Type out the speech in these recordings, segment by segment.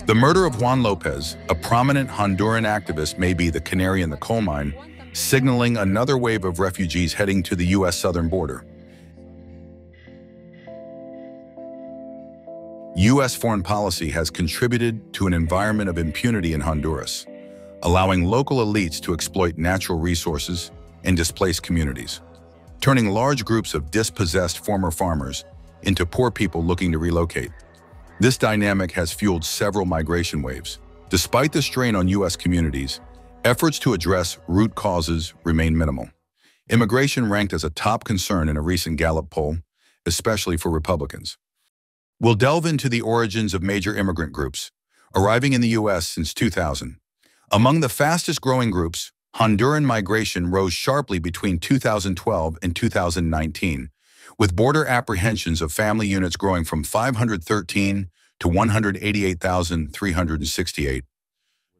The murder of Juan Lopez, a prominent Honduran activist, may be the canary in the coal mine, signaling another wave of refugees heading to the U.S. southern border. U.S. foreign policy has contributed to an environment of impunity in Honduras, allowing local elites to exploit natural resources and displace communities, turning large groups of dispossessed former farmers into poor people looking to relocate. This dynamic has fueled several migration waves. Despite the strain on U.S. communities, efforts to address root causes remain minimal. Immigration ranked as a top concern in a recent Gallup poll, especially for Republicans. We'll delve into the origins of major immigrant groups, arriving in the U.S. since 2000. Among the fastest-growing groups, Honduran migration rose sharply between 2012 and 2019, with border apprehensions of family units growing from 513 to 188,368.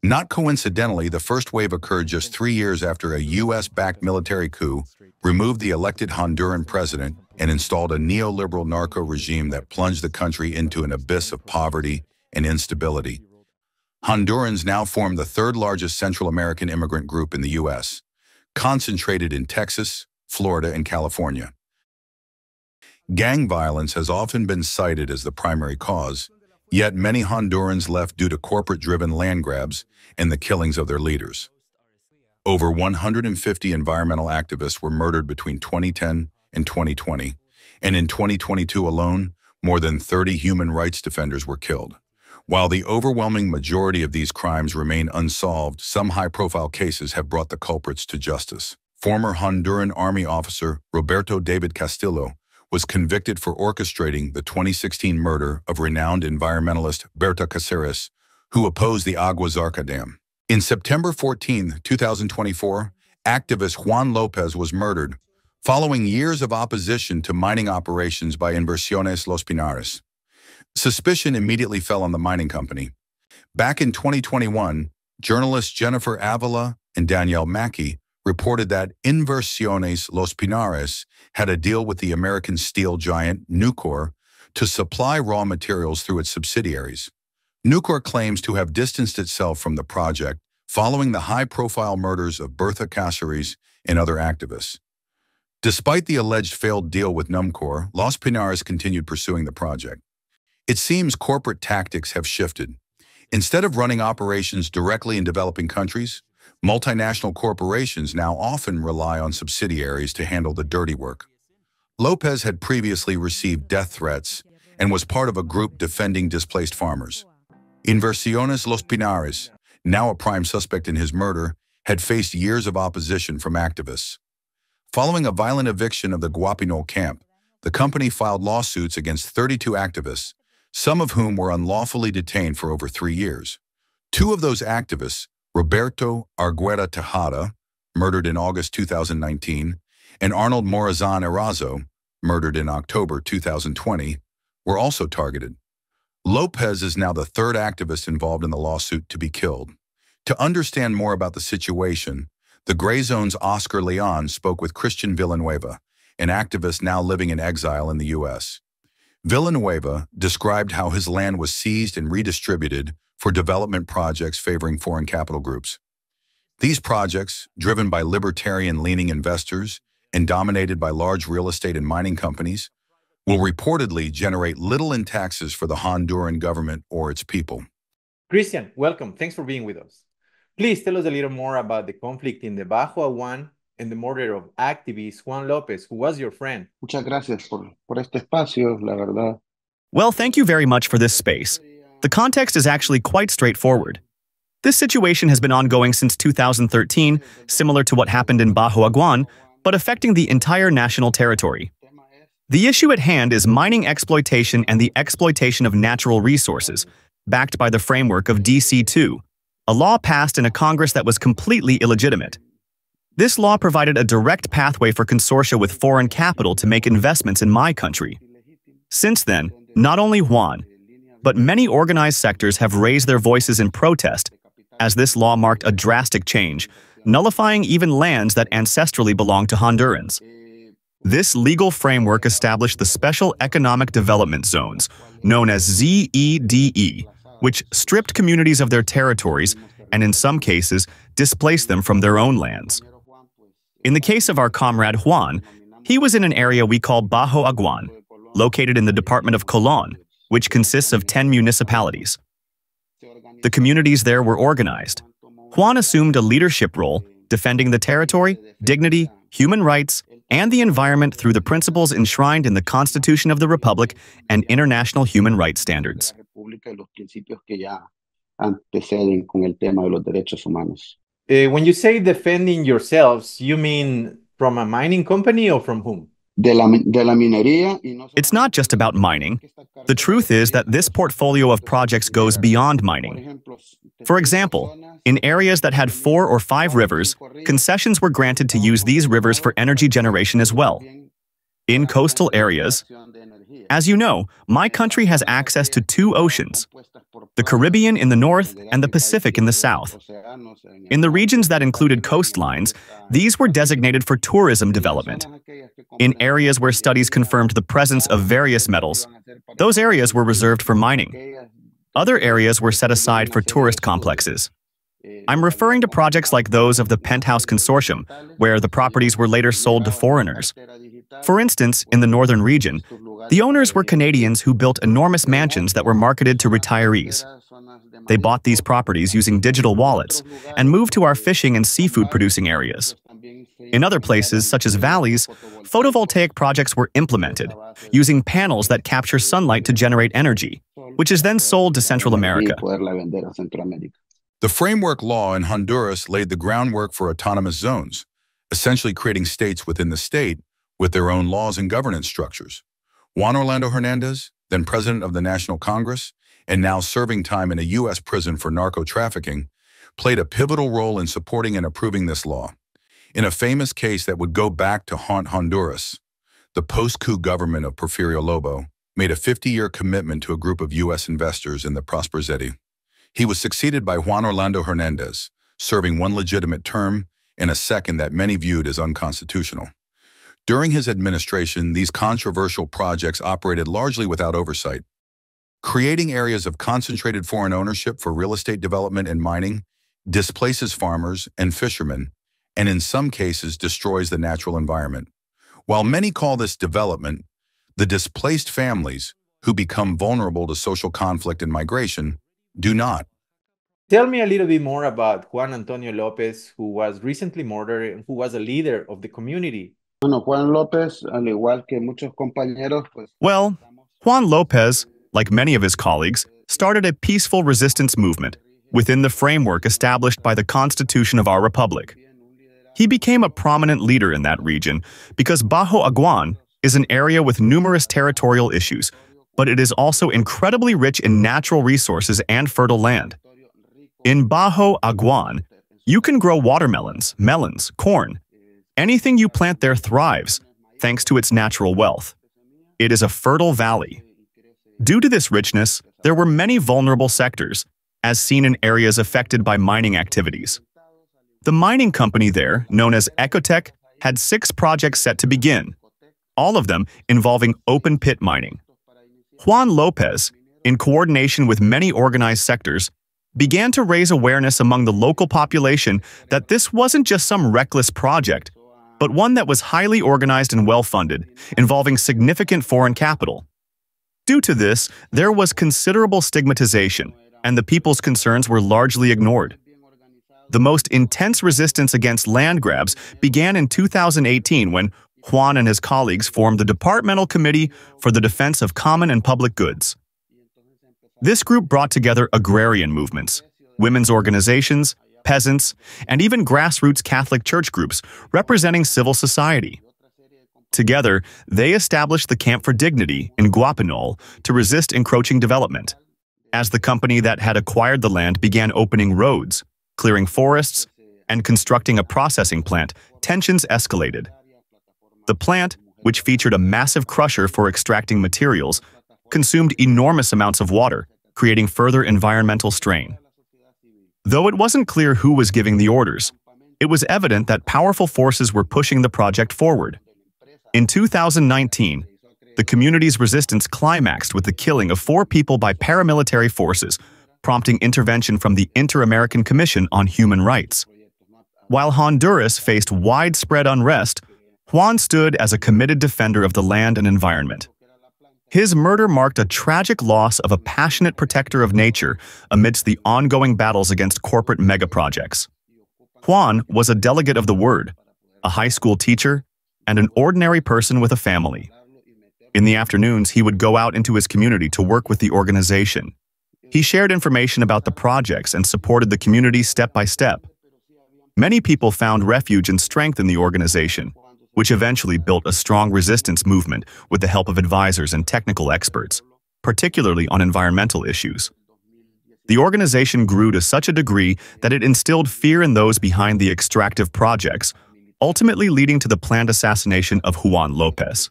Not coincidentally, the first wave occurred just 3 years after a U.S.-backed military coup removed the elected Honduran president and installed a neoliberal narco regime that plunged the country into an abyss of poverty and instability. Hondurans now form the third-largest Central American immigrant group in the U.S., concentrated in Texas, Florida, and California. Gang violence has often been cited as the primary cause, yet many Hondurans left due to corporate-driven land grabs and the killings of their leaders. Over 150 environmental activists were murdered between 2010 and 2020, and in 2022 alone, more than 30 human rights defenders were killed. While the overwhelming majority of these crimes remain unsolved, some high-profile cases have brought the culprits to justice. Former Honduran Army officer Roberto David Castillo was convicted for orchestrating the 2016 murder of renowned environmentalist Berta Cáceres, who opposed the Agua Zarca Dam. In September 14, 2024, activist Juan Lopez was murdered following years of opposition to mining operations by Inversiones Los Pinares. Suspicion immediately fell on the mining company. Back in 2021, journalists Jennifer Avila and Danielle Mackey reported that Inversiones Los Pinares had a deal with the American steel giant Nucor to supply raw materials through its subsidiaries. Nucor claims to have distanced itself from the project following the high-profile murders of Berta Cáceres and other activists. Despite the alleged failed deal with Nucor, Los Pinares continued pursuing the project. It seems corporate tactics have shifted. Instead of running operations directly in developing countries, multinational corporations now often rely on subsidiaries to handle the dirty work. Lopez had previously received death threats and was part of a group defending displaced farmers. Inversiones Los Pinares, now a prime suspect in his murder, had faced years of opposition from activists. Following a violent eviction of the Guapinol camp, the company filed lawsuits against 32 activists, some of whom were unlawfully detained for over 3 years. Two of those activists, Roberto Argueta Tejada, murdered in August 2019, and Arnold Morazan Erazo, murdered in October 2020, were also targeted. Lopez is now the third activist involved in the lawsuit to be killed. To understand more about the situation, the Grayzone's Oscar Leon spoke with Cristhian Villanueva, an activist now living in exile in the U.S. Villanueva described how his land was seized and redistributed for development projects favoring foreign capital groups. These projects, driven by libertarian-leaning investors and dominated by large real estate and mining companies, will reportedly generate little in taxes for the Honduran government or its people. Cristhian, welcome. Thanks for being with us. Please tell us a little more about the conflict in the Bajo Aguán and the murder of activist Juan Lopez, who was your friend. Muchas gracias por este espacio, la verdad. Well, thank you very much for this space. The context is actually quite straightforward. This situation has been ongoing since 2013, similar to what happened in Bajo Aguán, but affecting the entire national territory. The issue at hand is mining exploitation and the exploitation of natural resources, backed by the framework of DC-2, a law passed in a Congress that was completely illegitimate. This law provided a direct pathway for consortia with foreign capital to make investments in my country. Since then, not only Juan, but many organized sectors have raised their voices in protest, as this law marked a drastic change, nullifying even lands that ancestrally belonged to Hondurans. This legal framework established the Special Economic Development Zones, known as ZEDE, which stripped communities of their territories and, in some cases, displaced them from their own lands. In the case of our comrade Juan, he was in an area we call Bajo Aguan, located in the department of Colón, which consists of 10 municipalities. The communities there were organized. Juan assumed a leadership role, defending the territory, dignity, human rights, and the environment through the principles enshrined in the Constitution of the Republic and international human rights standards. When you say defending yourselves, you mean from a mining company or from whom? It's not just about mining. The truth is that this portfolio of projects goes beyond mining. For example, in areas that had 4 or 5 rivers, concessions were granted to use these rivers for energy generation as well. In coastal areas, as you know, my country has access to 2 oceans, the Caribbean in the north and the Pacific in the south. In the regions that included coastlines, these were designated for tourism development. In areas where studies confirmed the presence of various metals, those areas were reserved for mining. Other areas were set aside for tourist complexes. I'm referring to projects like those of the Penthouse Consortium, where the properties were later sold to foreigners. For instance, in the northern region, the owners were Canadians who built enormous mansions that were marketed to retirees. They bought these properties using digital wallets and moved to our fishing and seafood-producing areas. In other places, such as valleys, photovoltaic projects were implemented, using panels that capture sunlight to generate energy, which is then sold to Central America. The framework law in Honduras laid the groundwork for autonomous zones, essentially creating states within the state with their own laws and governance structures. Juan Orlando Hernandez, then president of the National Congress, and now serving time in a U.S. prison for narco-trafficking, played a pivotal role in supporting and approving this law. In a famous case that would go back to haunt Honduras, the post-coup government of Porfirio Lobo made a 50-year commitment to a group of U.S. investors in the Prosperidad. He was succeeded by Juan Orlando Hernandez, serving 1 legitimate term and a second that many viewed as unconstitutional. During his administration, these controversial projects operated largely without oversight, creating areas of concentrated foreign ownership for real estate development and mining, displaces farmers and fishermen, and in some cases destroys the natural environment. While many call this development, the displaced families, who become vulnerable to social conflict and migration, do not. Tell me a little bit more about Juan Antonio Lopez, who was recently murdered and who was a leader of the community. Well, Juan Lopez, like many of his colleagues, started a peaceful resistance movement within the framework established by the Constitution of our Republic. He became a prominent leader in that region because Bajo Aguan is an area with numerous territorial issues, but it is also incredibly rich in natural resources and fertile land. In Bajo Aguan, you can grow watermelons, melons, corn. Anything you plant there thrives, thanks to its natural wealth. It is a fertile valley. Due to this richness, there were many vulnerable sectors, as seen in areas affected by mining activities. The mining company there, known as Ecotech, had 6 projects set to begin, all of them involving open-pit mining. Juan Lopez, in coordination with many organized sectors, began to raise awareness among the local population that this wasn't just some reckless project, but one that was highly organized and well-funded, involving significant foreign capital. Due to this, there was considerable stigmatization, and the people's concerns were largely ignored. The most intense resistance against land grabs began in 2018 when Juan and his colleagues formed the Departmental Committee for the Defense of Common and Public Goods. This group brought together agrarian movements, women's organizations, peasants, and even grassroots Catholic church groups representing civil society. Together, they established the Camp for Dignity in Guapinol to resist encroaching development. As the company that had acquired the land began opening roads, clearing forests, and constructing a processing plant, tensions escalated. The plant, which featured a massive crusher for extracting materials, consumed enormous amounts of water, creating further environmental strain. Though it wasn't clear who was giving the orders, it was evident that powerful forces were pushing the project forward. In 2019, the community's resistance climaxed with the killing of 4 people by paramilitary forces, prompting intervention from the Inter-American Commission on Human Rights. While Honduras faced widespread unrest, Juan stood as a committed defender of the land and environment. His murder marked a tragic loss of a passionate protector of nature amidst the ongoing battles against corporate megaprojects. Juan was a delegate of the Word, a high school teacher, and an ordinary person with a family. In the afternoons, he would go out into his community to work with the organization. He shared information about the projects and supported the community step by step. Many people found refuge and strength in the organization, which eventually built a strong resistance movement with the help of advisors and technical experts, particularly on environmental issues. The organization grew to such a degree that it instilled fear in those behind the extractive projects, ultimately leading to the planned assassination of Juan Lopez.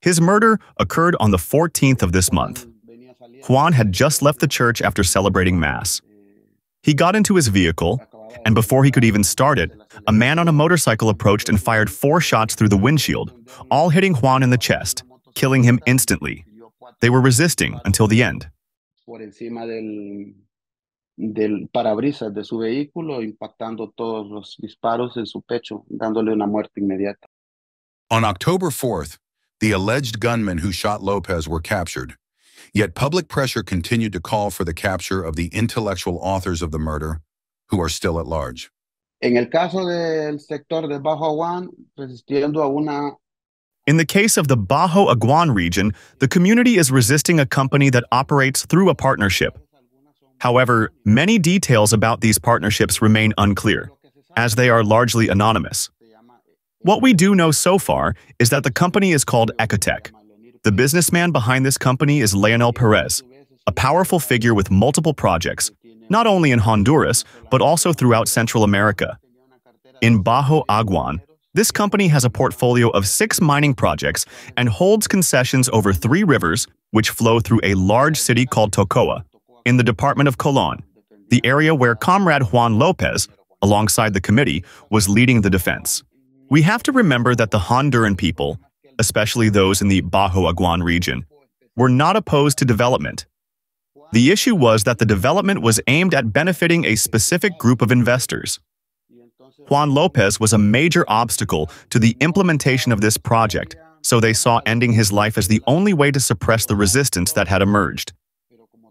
His murder occurred on the 14th of this month. Juan had just left the church after celebrating Mass. He got into his vehicle, and before he could even start it, a man on a motorcycle approached and fired 4 shots through the windshield, all hitting Juan in the chest, killing him instantly. They were resisting until the end. Por encima del parabrisas de su vehículo, impactando todos los disparos en su pecho, dándole una muerte inmediata. On October 4th, the alleged gunmen who shot Lopez were captured. Yet public pressure continued to call for the capture of the intellectual authors of the murder, who are still at large. En el caso del sector de Bajo Aguán, resistiendo a una. In the case of the Bajo Aguán region, the community is resisting a company that operates through a partnership. However, many details about these partnerships remain unclear, as they are largely anonymous. What we do know so far is that the company is called Ecotec. The businessman behind this company is Leonel Perez, a powerful figure with multiple projects, not only in Honduras, but also throughout Central America. In Bajo Aguán, this company has a portfolio of 6 mining projects and holds concessions over 3 rivers, which flow through a large city called Tocoa, in the department of Colón, the area where Comrade Juan Lopez, alongside the committee, was leading the defense. We have to remember that the Honduran people, especially those in the Bajo Aguán region, were not opposed to development. The issue was that the development was aimed at benefiting a specific group of investors. Juan Lopez was a major obstacle to the implementation of this project, so they saw ending his life as the only way to suppress the resistance that had emerged.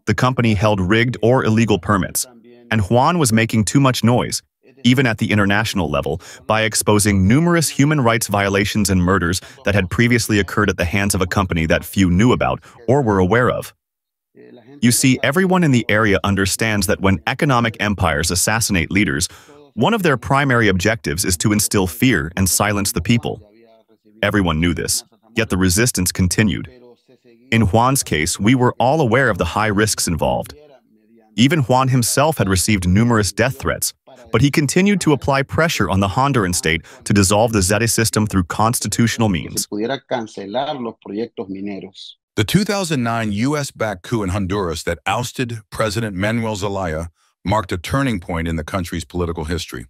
The company held rigged or illegal permits, and Juan was making too much noise, even at the international level, by exposing numerous human rights violations and murders that had previously occurred at the hands of a company that few knew about or were aware of. You see, everyone in the area understands that when economic empires assassinate leaders, one of their primary objectives is to instill fear and silence the people. Everyone knew this, yet the resistance continued. In Juan's case, we were all aware of the high risks involved. Even Juan himself had received numerous death threats, but he continued to apply pressure on the Honduran state to dissolve the ZEDE system through constitutional means. The 2009 U.S.-backed coup in Honduras that ousted President Manuel Zelaya marked a turning point in the country's political history.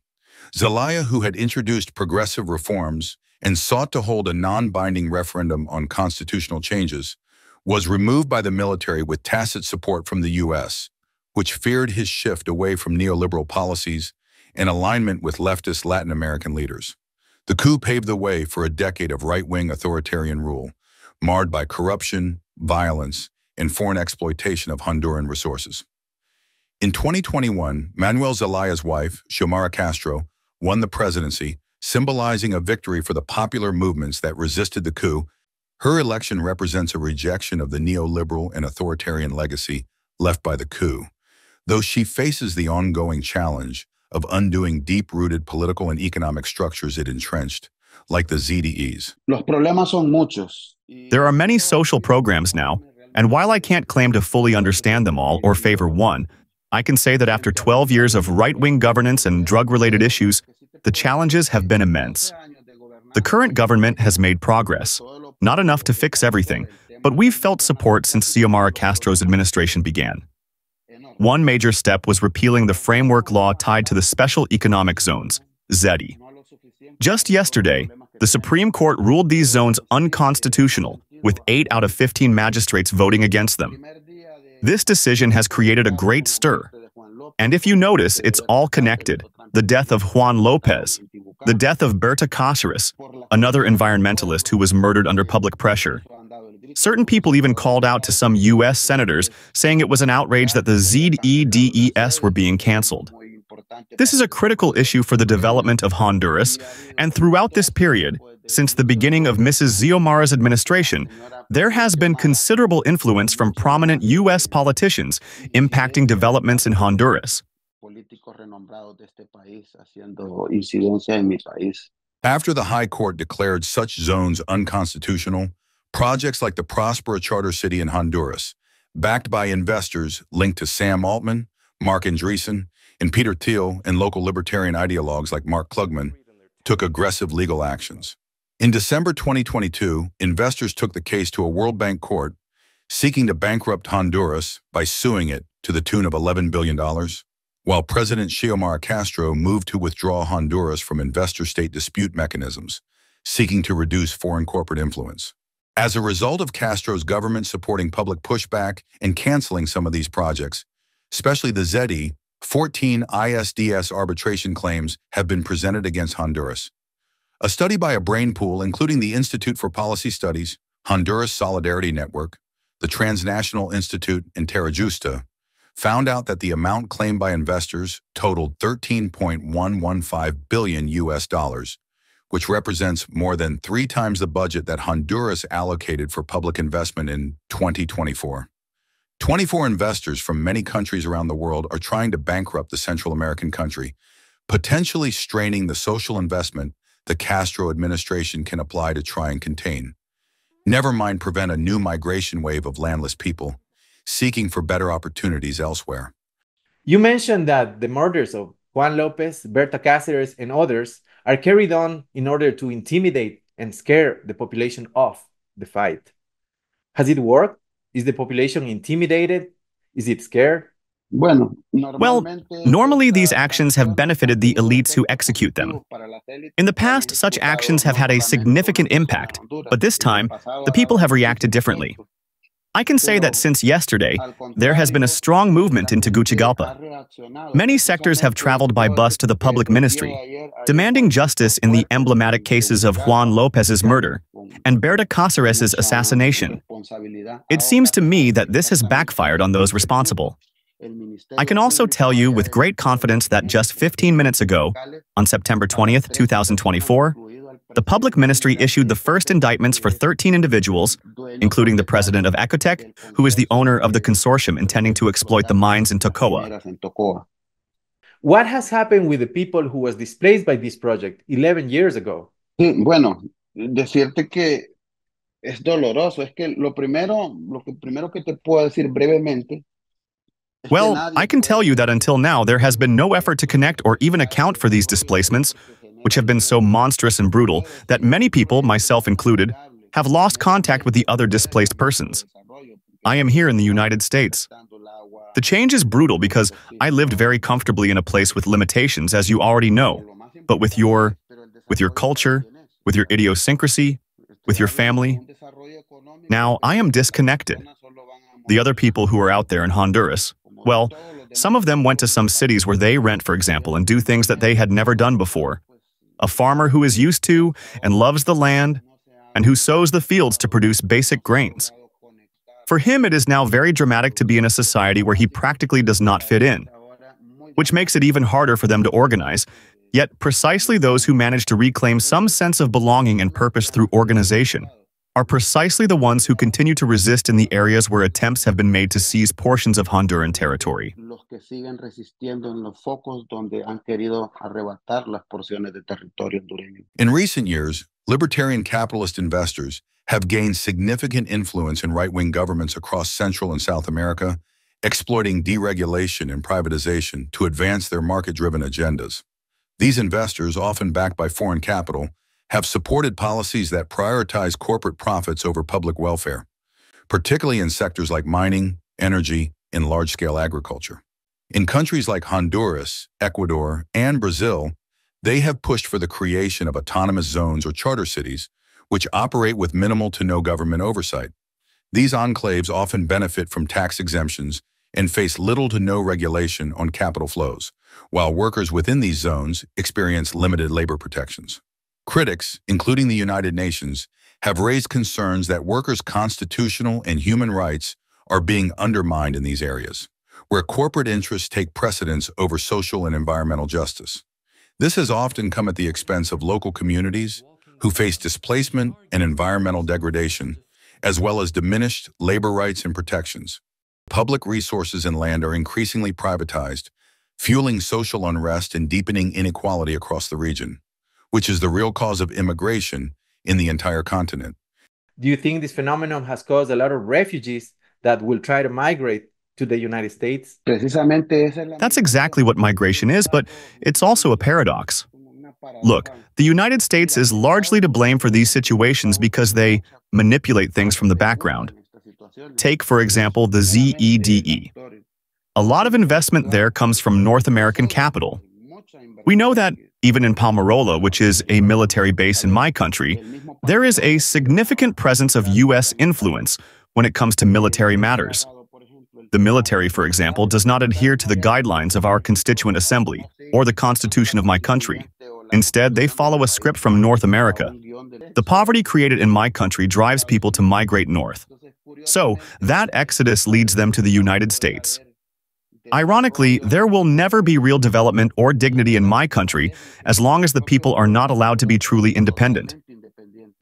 Zelaya, who had introduced progressive reforms and sought to hold a non-binding referendum on constitutional changes, was removed by the military with tacit support from the U.S., which feared his shift away from neoliberal policies and alignment with leftist Latin American leaders. The coup paved the way for a decade of right-wing authoritarian rule, marred by corruption, violence, and foreign exploitation of Honduran resources. In 2021, Manuel Zelaya's wife, Xiomara Castro, won the presidency, symbolizing a victory for the popular movements that resisted the coup. Her election represents a rejection of the neoliberal and authoritarian legacy left by the coup, though she faces the ongoing challenge of undoing deep-rooted political and economic structures it entrenched, like the ZDEs. Los problemas son muchos. There are many social programs now, and while I can't claim to fully understand them all or favor one, I can say that after 12 years of right-wing governance and drug-related issues, the challenges have been immense. The current government has made progress, not enough to fix everything, but we've felt support since Xiomara Castro's administration began. One major step was repealing the framework law tied to the Special Economic Zones, ZEDE. Just yesterday, The Supreme Court ruled these zones unconstitutional, with 8 out of 15 magistrates voting against them. This decision has created a great stir. And if you notice, it's all connected. The death of Juan Lopez, the death of Berta Cáceres, another environmentalist who was murdered under public pressure. Certain people even called out to some U.S. senators, saying it was an outrage that the ZEDES were being canceled. This is a critical issue for the development of Honduras, and throughout this period, since the beginning of Mrs. Xiomara's administration, there has been considerable influence from prominent U.S. politicians impacting developments in Honduras. After the High Court declared such zones unconstitutional, projects like the Prospera Charter City in Honduras, backed by investors linked to Sam Altman, Mark Andreessen, and Peter Thiel, and local libertarian ideologues like Mark Klugman, took aggressive legal actions. In December 2022, investors took the case to a World Bank court, seeking to bankrupt Honduras by suing it to the tune of $11 billion, while President Xiomara Castro moved to withdraw Honduras from investor-state dispute mechanisms, seeking to reduce foreign corporate influence. As a result of Castro's government supporting public pushback and canceling some of these projects, especially the ZE, 14 ISDS arbitration claims have been presented against Honduras. A study by a brain pool, including the Institute for Policy Studies, Honduras Solidarity Network, the Transnational Institute, and Terra Justa, found out that the amount claimed by investors totaled $13.115 billion, which represents more than 3 times the budget that Honduras allocated for public investment in 2024. 24 investors from many countries around the world are trying to bankrupt the Central American country, potentially straining the social investment the Castro administration can apply to try and contain. Never mind prevent a new migration wave of landless people seeking for better opportunities elsewhere. You mentioned that the murders of Juan Lopez, Berta Cáceres, and others are carried on in order to intimidate and scare the population off the fight. Has it worked? Is the population intimidated? Is it scared? Well, normally these actions have benefited the elites who execute them. In the past, such actions have had a significant impact, but this time, the people have reacted differently. I can say that since yesterday, there has been a strong movement into Tegucigalpa. Many sectors have traveled by bus to the public ministry, demanding justice in the emblematic cases of Juan Lopez's murder and Berta Cáceres' assassination. It seems to me that this has backfired on those responsible. I can also tell you with great confidence that just 15 minutes ago, on September 20th, 2024, the public ministry issued the first indictments for 13 individuals, including the president of Ecotec, who is the owner of the consortium intending to exploit the mines in Tocoa. What has happened with the people who was displaced by this project 11 years ago? Bueno, decirte que es doloroso. Es que lo primero que te puedo decir brevemente. Well, I can tell you that until now there has been no effort to connect or even account for these displacements, which have been so monstrous and brutal that many people, myself included, have lost contact with the other displaced persons. I am here in the United States. The change is brutal because I lived very comfortably in a place with limitations, as you already know, but with your culture, with your idiosyncrasy, with your family. Now, I am disconnected. The other people who are out there in Honduras, well, some of them went to some cities where they rent, for example, and do things that they had never done before. A farmer who is used to and loves the land and who sows the fields to produce basic grains. For him, it is now very dramatic to be in a society where he practically does not fit in, which makes it even harder for them to organize. Yet precisely those who manage to reclaim some sense of belonging and purpose through organization are precisely the ones who continue to resist in the areas where attempts have been made to seize portions of Honduran territory. In recent years, libertarian capitalist investors have gained significant influence in right-wing governments across Central and South America, exploiting deregulation and privatization to advance their market-driven agendas. These investors, often backed by foreign capital, have supported policies that prioritize corporate profits over public welfare, particularly in sectors like mining, energy, and large-scale agriculture. In countries like Honduras, Ecuador, and Brazil, They have pushed for the creation of autonomous zones or charter cities, which operate with minimal to no government oversight. These enclaves often benefit from tax exemptions and face little to no regulation on capital flows, while workers within these zones experience limited labor protections. Critics, including the United Nations, have raised concerns that workers' constitutional and human rights are being undermined in these areas, where corporate interests take precedence over social and environmental justice. This has often come at the expense of local communities who face displacement and environmental degradation, as well as diminished labor rights and protections. Public resources and land are increasingly privatized, fueling social unrest and deepening inequality across the region, which is the real cause of immigration in the entire continent. Do you think this phenomenon has caused a lot of refugees that will try to migrate to the United States? That's exactly what migration is, but it's also a paradox. Look, the United States is largely to blame for these situations because they manipulate things from the background. Take, for example, the ZEDE. A lot of investment there comes from North American capital. We know that even in Palmarola, which is a military base in my country, there is a significant presence of U.S. influence when it comes to military matters. The military, for example, does not adhere to the guidelines of our Constituent Assembly or the Constitution of my country. Instead, they follow a script from North America. The poverty created in my country drives people to migrate north. So, that exodus leads them to the United States. Ironically, there will never be real development or dignity in my country as long as the people are not allowed to be truly independent.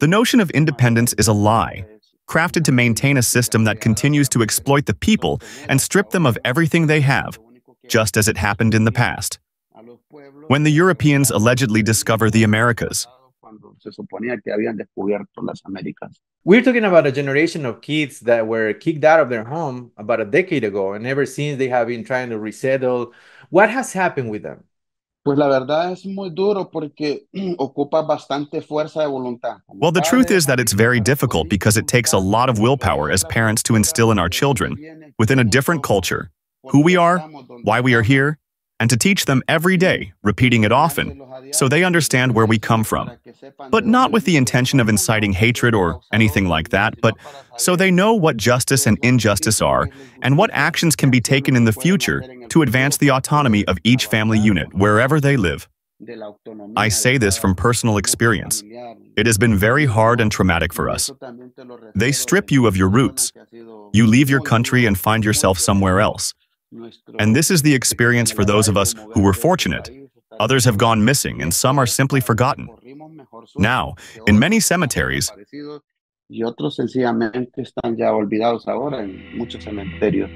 The notion of independence is a lie, crafted to maintain a system that continues to exploit the people and strip them of everything they have, just as it happened in the past, when the Europeans allegedly discover the Americas. We're talking about a generation of kids that were kicked out of their home about a decade ago, and ever since they have been trying to resettle. What has happened with them? Pues la verdad es muy duro porque ocupa bastante fuerza de voluntad. Well, the truth is that it's very difficult because it takes a lot of willpower as parents to instill in our children, within a different culture, who we are, why we are here, and to teach them every day, repeating it often, so they understand where we come from. But not with the intention of inciting hatred or anything like that, but so they know what justice and injustice are and what actions can be taken in the future to advance the autonomy of each family unit wherever they live. I say this from personal experience. It has been very hard and traumatic for us. They strip you of your roots. You leave your country and find yourself somewhere else. And this is the experience for those of us who were fortunate. Others have gone missing, and some are simply forgotten. Now, in many cemeteries, Y otros sencillamente están ya olvidados ahora en muchos cementerios.